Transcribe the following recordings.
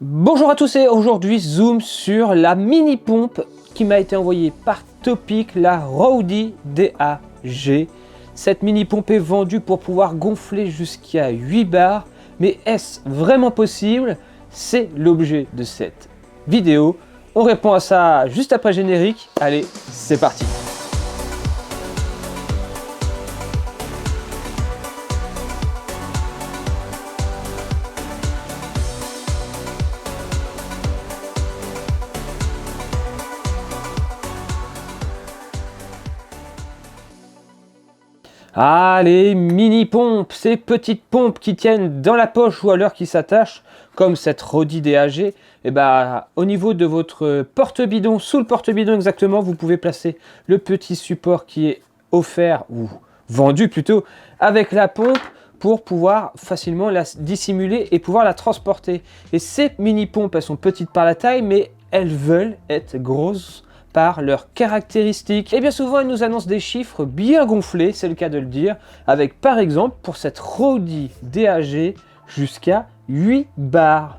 Bonjour à tous et aujourd'hui zoom sur la mini pompe qui m'a été envoyée par Topic, la Rowdy DAG. Cette mini pompe est vendue pour pouvoir gonfler jusqu'à 8 bars, mais est-ce vraiment possible? C'est l'objet de cette vidéo. On répond à ça juste après le générique. Allez, c'est parti! Ah, les mini-pompes, ces petites pompes qui tiennent dans la poche ou alors qui s'attachent, comme cette Rowdy DAG, et au niveau de votre porte-bidon, sous le porte-bidon exactement, vous pouvez placer le petit support qui est offert, ou vendu plutôt, avec la pompe pour pouvoir facilement la dissimuler et pouvoir la transporter. Et ces mini-pompes, elles sont petites par la taille, mais elles veulent être grosses par leurs caractéristiques. Et bien souvent, elles nous annoncent des chiffres bien gonflés, c'est le cas de le dire, avec par exemple, pour cette Rowdy DAG, jusqu'à 8 bars.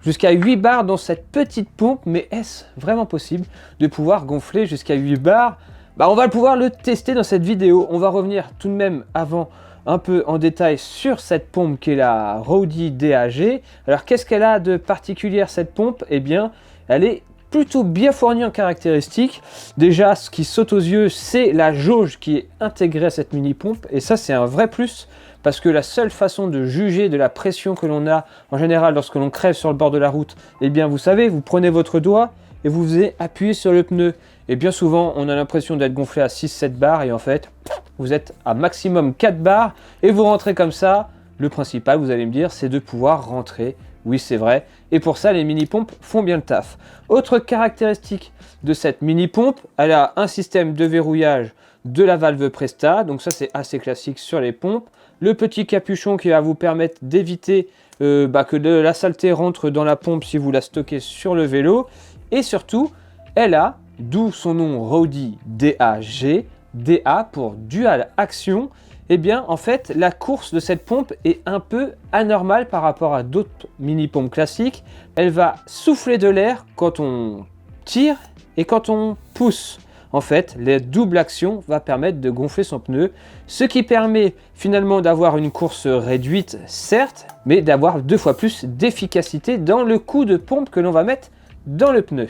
Jusqu'à 8 bars dans cette petite pompe, mais est-ce vraiment possible de pouvoir gonfler jusqu'à 8 bars? On va pouvoir le tester dans cette vidéo. On va revenir tout de même avant un peu en détail sur cette pompe qui est la Rowdy DAG. Alors qu'est-ce qu'elle a de particulier cette pompe? Eh bien, elle est plutôt bien fourni en caractéristiques. Déjà, ce qui saute aux yeux, c'est la jauge qui est intégrée à cette mini pompe, et ça c'est un vrai plus, parce que la seule façon de juger de la pression que l'on a en général lorsque l'on crève sur le bord de la route, eh bien vous savez, vous prenez votre doigt et vous venez appuyer sur le pneu, et bien souvent on a l'impression d'être gonflé à 6-7 bars, et en fait vous êtes à maximum 4 bars et vous rentrez comme ça. Le principal, vous allez me dire, c'est de pouvoir rentrer. Oui, c'est vrai. Et pour ça, les mini-pompes font bien le taf. Autre caractéristique de cette mini-pompe, elle a un système de verrouillage de la valve Presta. Donc ça, c'est assez classique sur les pompes. Le petit capuchon qui va vous permettre d'éviter que de la saleté rentre dans la pompe si vous la stockez sur le vélo. Et surtout, elle a, d'où son nom Rowdy DAG, DA pour Dual Action. Eh bien, en fait, la course de cette pompe est un peu anormale par rapport à d'autres mini-pompes classiques. Elle va souffler de l'air quand on tire et quand on pousse. En fait, la double action va permettre de gonfler son pneu, ce qui permet finalement d'avoir une course réduite, certes, mais d'avoir 2 fois plus d'efficacité dans le coup de pompe que l'on va mettre dans le pneu.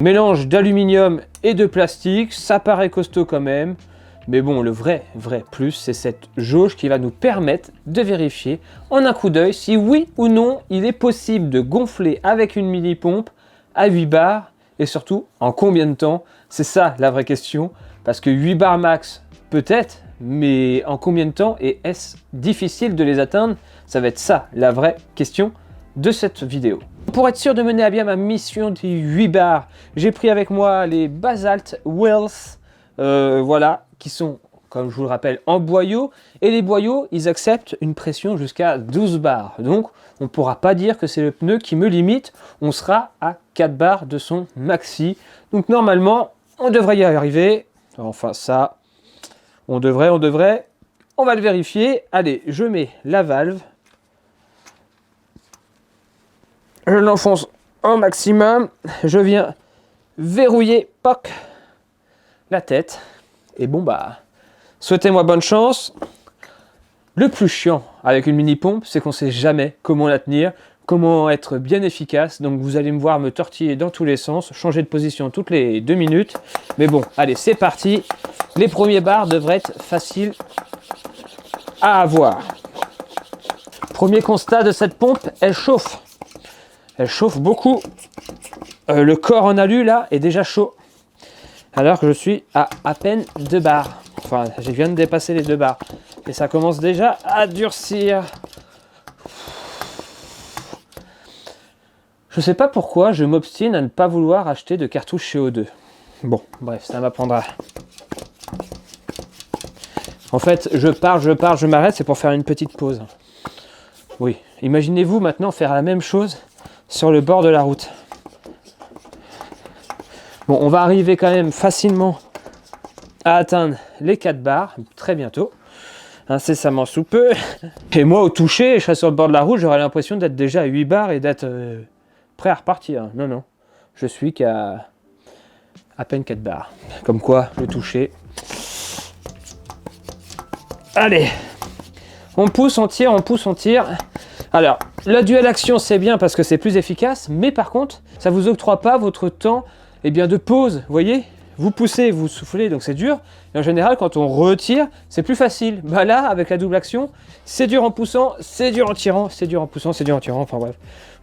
Mélange d'aluminium et de plastique, ça paraît costaud quand même. Mais bon, le vrai plus, c'est cette jauge qui va nous permettre de vérifier en un coup d'œil si oui ou non il est possible de gonfler avec une mini pompe à 8 bars, et surtout en combien de temps. C'est ça la vraie question, parce que 8 bars max peut-être, mais en combien de temps, et est-ce difficile de les atteindre? Ça va être ça la vraie question de cette vidéo. Pour être sûr de mener à bien ma mission des 8 bars, j'ai pris avec moi les Basalt Wells. Voilà, qui sont, comme je vous le rappelle, en boyau, et les boyaux, ils acceptent une pression jusqu'à 12 bars. Donc, on ne pourra pas dire que c'est le pneu qui me limite, on sera à 4 bars de son maxi. Donc, normalement, on devrait y arriver. Enfin, ça, on devrait, on va le vérifier. Allez, je mets la valve. Je l'enfonce au maximum. Je viens verrouiller, poc, la tête. Et bon souhaitez-moi bonne chance. Le plus chiant avec une mini pompe, c'est qu'on ne sait jamais comment la tenir, comment être bien efficace. Donc vous allez me voir me tortiller dans tous les sens, changer de position toutes les 2 minutes. Mais bon, allez, c'est parti. Les premiers bars devraient être faciles à avoir. Premier constat de cette pompe, elle chauffe. Elle chauffe beaucoup. Le corps en alu là est déjà chaud, alors que je suis à peine 2 bars. Enfin, je viens de dépasser les 2 bars. Et ça commence déjà à durcir. Je sais pas pourquoi je m'obstine à ne pas vouloir acheter de cartouches CO2. Bon, bref, ça m'apprendra. En fait, je pars, je m'arrête, c'est pour faire une petite pause. Oui, imaginez-vous maintenant faire la même chose sur le bord de la route. Bon, on va arriver quand même facilement à atteindre les 4 bars, très bientôt. incessamment sous peu. Et moi, au toucher, je serais sur le bord de la route, j'aurais l'impression d'être déjà à 8 bars et d'être prêt à repartir. Non, non. Je suis qu'à à peine 4 bars. Comme quoi, le toucher. Allez. On pousse, on tire, on pousse, on tire. Alors, la dual action, c'est bien parce que c'est plus efficace. Mais par contre, ça ne vous octroie pas votre temps de pause. Vous voyez ? Vous poussez, vous soufflez, donc c'est dur. Et en général, quand on retire, c'est plus facile. Bah là, avec la double action, c'est dur en poussant, c'est dur en tirant, c'est dur en poussant, c'est dur en tirant. Enfin bref,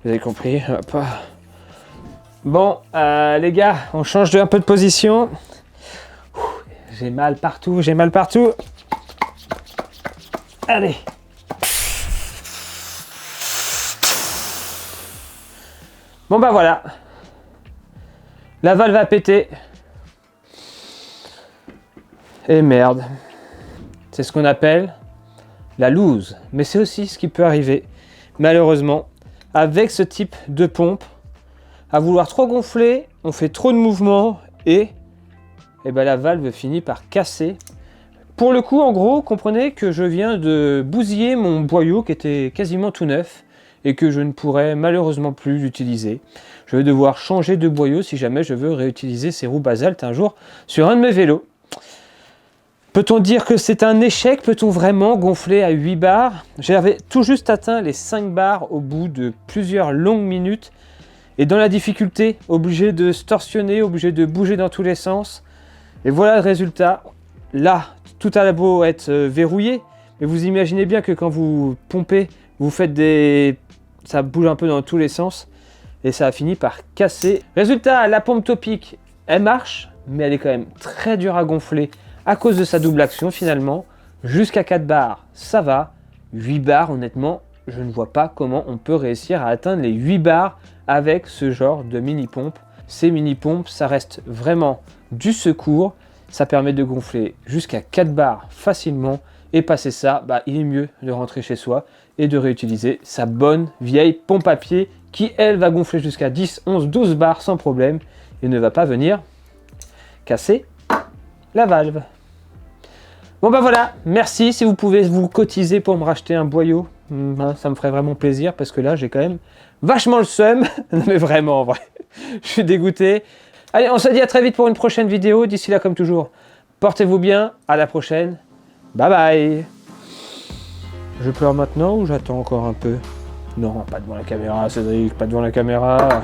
vous avez compris. Bon, les gars, on change un peu de position. J'ai mal partout, j'ai mal partout. Allez. Bon bah voilà. La valve a pété. Et merde. C'est ce qu'on appelle la loose. Mais c'est aussi ce qui peut arriver, malheureusement, avec ce type de pompe. À vouloir trop gonfler, on fait trop de mouvements et ben la valve finit par casser. Pour le coup, en gros, comprenez que je viens de bousiller mon boyau qui était quasiment tout neuf et que je ne pourrais malheureusement plus l'utiliser. Je vais devoir changer de boyau si jamais je veux réutiliser ces roues basalte un jour sur un de mes vélos. Peut-on dire que c'est un échec? Peut-on vraiment gonfler à 8 bars? J'avais tout juste atteint les 5 bars au bout de plusieurs longues minutes. Et dans la difficulté, obligé de se torsionner, obligé de bouger dans tous les sens. Et voilà le résultat. Là, tout a beau être verrouillé. Mais vous imaginez bien que quand vous pompez, vous faites des... ça bouge un peu dans tous les sens. Et ça a fini par casser. Résultat, la pompe Topic, elle marche. Mais elle est quand même très dure à gonfler. À cause de sa double action finalement, jusqu'à 4 bars, ça va. 8 bars, honnêtement, je ne vois pas comment on peut réussir à atteindre les 8 bars avec ce genre de mini-pompe. Ces mini-pompes, ça reste vraiment du secours. Ça permet de gonfler jusqu'à 4 bars facilement. Et passer ça, il est mieux de rentrer chez soi et de réutiliser sa bonne vieille pompe à pied qui, elle, va gonfler jusqu'à 10, 11, 12 bars sans problème et ne va pas venir casser la valve. Bon voilà, merci. Si vous pouvez vous cotiser pour me racheter un boyau, ça me ferait vraiment plaisir parce que là j'ai quand même vachement le seum. Mais vraiment en vrai, je suis dégoûté. Allez, on se dit à très vite pour une prochaine vidéo. D'ici là, comme toujours, portez-vous bien, à la prochaine. Bye bye. Je pleure maintenant ou j'attends encore un peu? Non, pas devant la caméra Cédric, pas devant la caméra.